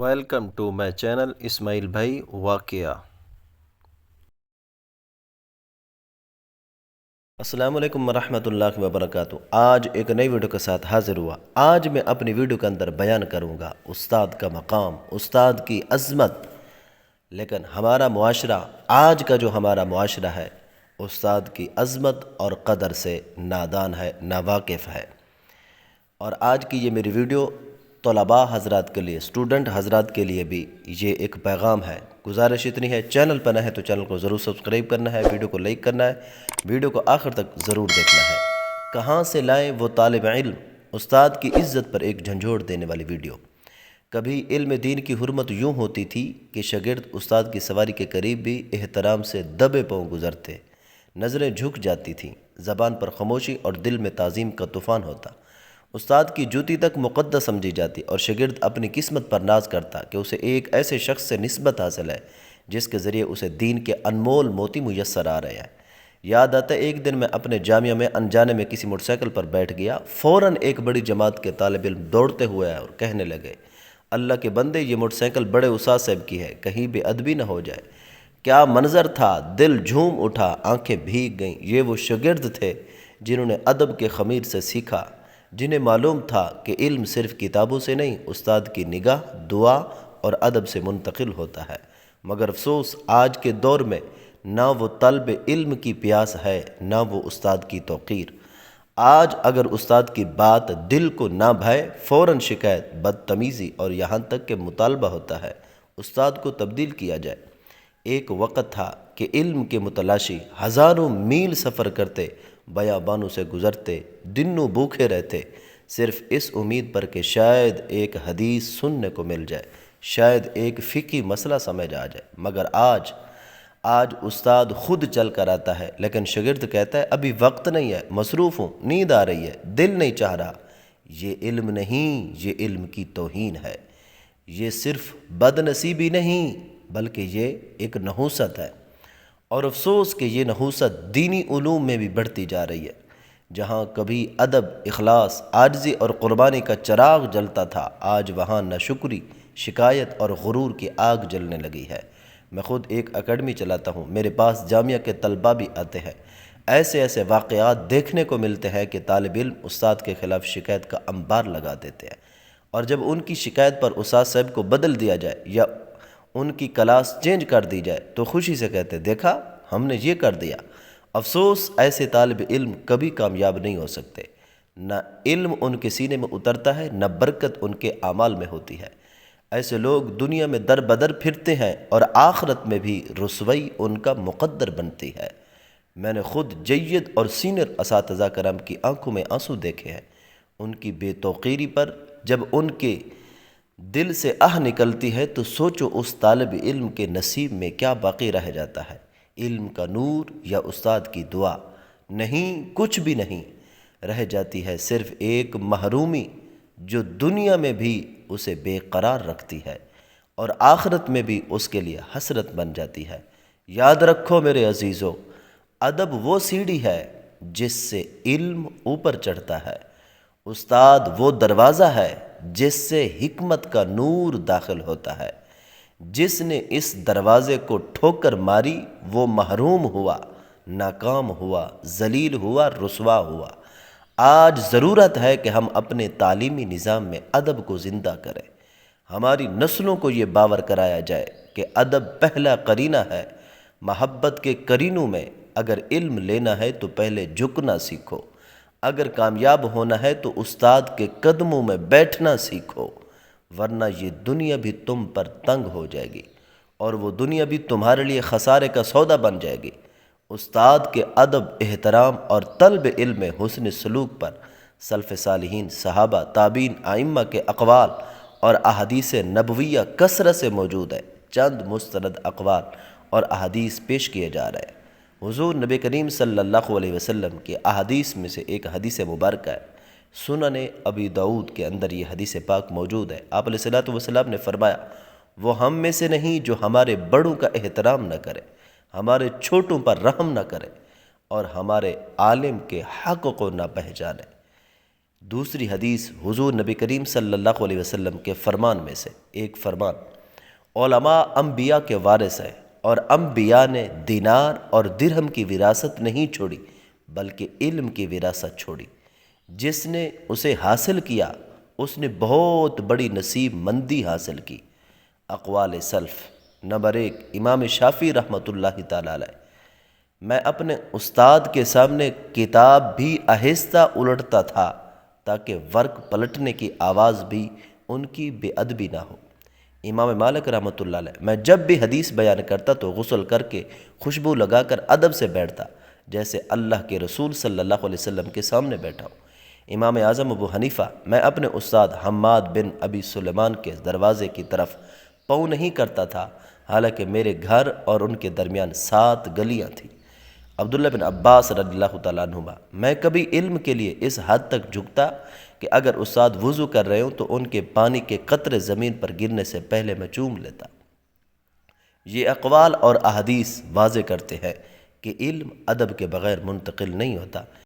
Welcome to my channel اسماعیل بھائی واقعہ۔ السلام علیکم ورحمۃ اللہ وبرکاتہ۔ آج ایک نئی ویڈیو کے ساتھ حاضر ہوا۔ آج میں اپنی ویڈیو کے اندر بیان کروں گا استاد کا مقام، استاد کی عظمت۔ لیکن ہمارا معاشرہ، آج کا جو ہمارا معاشرہ ہے، استاد کی عظمت اور قدر سے نادان ہے، ناواقف ہے۔ اور آج کی یہ میری ویڈیو طلباء حضرات کے لیے، اسٹوڈنٹ حضرات کے لیے بھی یہ ایک پیغام ہے۔ گزارش اتنی ہے، چینل پر نہ ہے تو چینل کو ضرور سبسکرائب کرنا ہے، ویڈیو کو لائک کرنا ہے، ویڈیو کو آخر تک ضرور دیکھنا ہے۔ کہاں سے لائیں وہ طالب علم استاد کی عزت پر ایک جھنجھوڑ دینے والی ویڈیو۔ کبھی علم دین کی حرمت یوں ہوتی تھی کہ شاگرد استاد کی سواری کے قریب بھی احترام سے دبے پاؤں گزرتے، نظریں جھک جاتی تھیں، زبان پر خاموشی اور دل میں تعظیم کا طوفان ہوتا۔ استاد کی جوتی تک مقدس سمجھی جاتی اور شاگرد اپنی قسمت پر ناز کرتا کہ اسے ایک ایسے شخص سے نسبت حاصل ہے جس کے ذریعے اسے دین کے انمول موتی میسر آ رہے ہیں۔ یاد آتا ہے ایک دن میں اپنے جامعہ میں انجانے میں کسی موٹر سائیکل پر بیٹھ گیا، فوراً ایک بڑی جماعت کے طالب علم دوڑتے ہوئے آئے اور کہنے لگے، اللہ کے بندے، یہ موٹر سائیکل بڑے استاد صاحب کی ہے، کہیں بے ادبی نہ ہو جائے۔ کیا منظر تھا، دل جھوم اٹھا، آنکھیں بھیگ گئیں۔ یہ وہ شاگرد تھے جنہوں نے ادب کے خمیر سے سیکھا، جنہیں معلوم تھا کہ علم صرف کتابوں سے نہیں، استاد کی نگاہ، دعا اور ادب سے منتقل ہوتا ہے۔ مگر افسوس، آج کے دور میں نہ وہ طلب علم کی پیاس ہے، نہ وہ استاد کی توقیر۔ آج اگر استاد کی بات دل کو نہ بھائے، فوراً شکایت، بدتمیزی اور یہاں تک کہ مطالبہ ہوتا ہے استاد کو تبدیل کیا جائے۔ ایک وقت تھا کہ علم کے متلاشی ہزاروں میل سفر کرتے، بیابانوں سے گزرتے، دنوں بھوکے رہتے، صرف اس امید پر کہ شاید ایک حدیث سننے کو مل جائے، شاید ایک فقہی مسئلہ سمجھ آ جائے۔ مگر آج استاد خود چل کر آتا ہے، لیکن شاگرد کہتا ہے ابھی وقت نہیں ہے، مصروف ہوں، نیند آ رہی ہے، دل نہیں چاہ رہا۔ یہ علم نہیں، یہ علم کی توہین ہے۔ یہ صرف بد نصیبی نہیں بلکہ یہ ایک نحوست ہے۔ اور افسوس کہ یہ نحوست دینی علوم میں بھی بڑھتی جا رہی ہے۔ جہاں کبھی ادب، اخلاص، عاجزی اور قربانی کا چراغ جلتا تھا، آج وہاں ناشکری، شکایت اور غرور کی آگ جلنے لگی ہے۔ میں خود ایک اکیڈمی چلاتا ہوں، میرے پاس جامعہ کے طلباء بھی آتے ہیں۔ ایسے واقعات دیکھنے کو ملتے ہیں کہ طالب علم استاد کے خلاف شکایت کا انبار لگا دیتے ہیں، اور جب ان کی شکایت پر استاد صاحب کو بدل دیا جائے یا ان کی کلاس چینج کر دی جائے تو خوشی سے کہتے، دیکھا ہم نے یہ کر دیا۔ افسوس، ایسے طالب علم کبھی کامیاب نہیں ہو سکتے۔ نہ علم ان کے سینے میں اترتا ہے، نہ برکت ان کے اعمال میں ہوتی ہے۔ ایسے لوگ دنیا میں در بدر پھرتے ہیں اور آخرت میں بھی رسوائی ان کا مقدر بنتی ہے۔ میں نے خود جید اور سینئر اساتذہ کرام کی آنکھوں میں آنسو دیکھے ہیں، ان کی بے توقیری پر۔ جب ان کے دل سے آہ نکلتی ہے تو سوچو اس طالب علم کے نصیب میں کیا باقی رہ جاتا ہے، علم کا نور یا استاد کی دعا؟ نہیں، کچھ بھی نہیں رہ جاتی ہے، صرف ایک محرومی جو دنیا میں بھی اسے بے قرار رکھتی ہے اور آخرت میں بھی اس کے لیے حسرت بن جاتی ہے۔ یاد رکھو میرے عزیزو، ادب وہ سیڑھی ہے جس سے علم اوپر چڑھتا ہے، استاد وہ دروازہ ہے جس سے حکمت کا نور داخل ہوتا ہے۔ جس نے اس دروازے کو ٹھوکر ماری وہ محروم ہوا، ناکام ہوا، ذلیل ہوا، رسوا ہوا۔ آج ضرورت ہے کہ ہم اپنے تعلیمی نظام میں ادب کو زندہ کریں۔ ہماری نسلوں کو یہ باور کرایا جائے کہ ادب پہلا قرینہ ہے۔ محبت کے قرینوں میں اگر علم لینا ہے تو پہلے جھکنا سیکھو، اگر کامیاب ہونا ہے تو استاد کے قدموں میں بیٹھنا سیکھو، ورنہ یہ دنیا بھی تم پر تنگ ہو جائے گی اور وہ دنیا بھی تمہارے لیے خسارے کا سودا بن جائے گی۔ استاد کے ادب، احترام اور طلب علم میں حسن سلوک پر سلف صالحین، صحابہ، تابعین، ائمہ کے اقوال اور احادیث نبویہ کثرت سے موجود ہے۔ چند مستند اقوال اور احادیث پیش کیے جا رہے ہیں۔ حضور نبی کریم صلی اللہ علیہ وسلم کی احادیث میں سے ایک حدیث مبارکہ ہے، سنن ابی داؤد کے اندر یہ حدیث پاک موجود ہے۔ آپ علیہ الصلوۃ والسلام نے فرمایا، وہ ہم میں سے نہیں جو ہمارے بڑوں کا احترام نہ کرے، ہمارے چھوٹوں پر رحم نہ کرے اور ہمارے عالم کے حق کو نہ پہچانے۔ دوسری حدیث حضور نبی کریم صلی اللہ علیہ وسلم کے فرمان میں سے ایک فرمان، علماء انبیاء کے وارث ہیں، اور انبیاء نے دینار اور درہم کی وراثت نہیں چھوڑی بلکہ علم کی وراثت چھوڑی۔ جس نے اسے حاصل کیا اس نے بہت بڑی نصیب مندی حاصل کی۔ اقوال سلف۔ نمبر 1، امام شافعی رحمۃ اللہ تعالی علیہ۔ میں اپنے استاد کے سامنے کتاب بھی آہستہ الٹتا تھا تاکہ ورق پلٹنے کی آواز بھی ان کی بے ادبی نہ ہو۔ امام مالک رحمۃ اللہ علیہ، میں جب بھی حدیث بیان کرتا تو غسل کر کے خوشبو لگا کر ادب سے بیٹھتا جیسے اللہ کے رسول صلی اللہ علیہ وسلم کے سامنے بیٹھا ہوں۔ امام اعظم ابو حنیفہ، میں اپنے استاد حماد بن ابی سلیمان کے دروازے کی طرف پاؤں نہیں کرتا تھا حالانکہ میرے گھر اور ان کے درمیان 7 گلیاں تھیں۔ عبداللہ بن عباس رضی اللہ تعالیٰ عنہما، میں کبھی علم کے لیے اس حد تک جھکتا کہ اگر استاد وضو کر رہے ہوں تو ان کے پانی کے قطرے زمین پر گرنے سے پہلے میں چوم لیتا۔ یہ اقوال اور احادیث واضح کرتے ہیں کہ علم ادب کے بغیر منتقل نہیں ہوتا۔